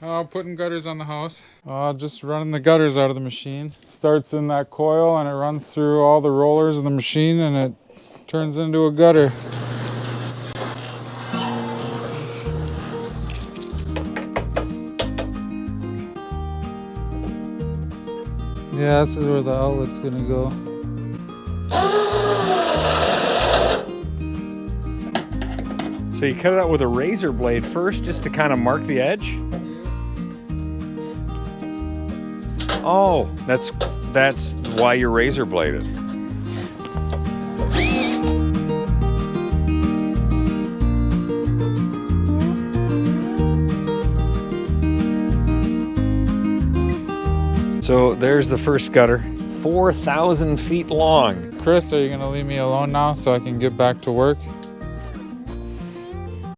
Putting gutters on the house. Just running the gutters out of the machine. It starts in that coil and it runs through all the rollers of the machine and it turns into a gutter. Yeah, this is where the outlet's gonna go. So you cut it out with a razor blade first just to kind of mark the edge? Oh, that's why you're razor bladed. So there's the first gutter, 4,000 feet long. Chris, are you gonna leave me alone now so I can get back to work?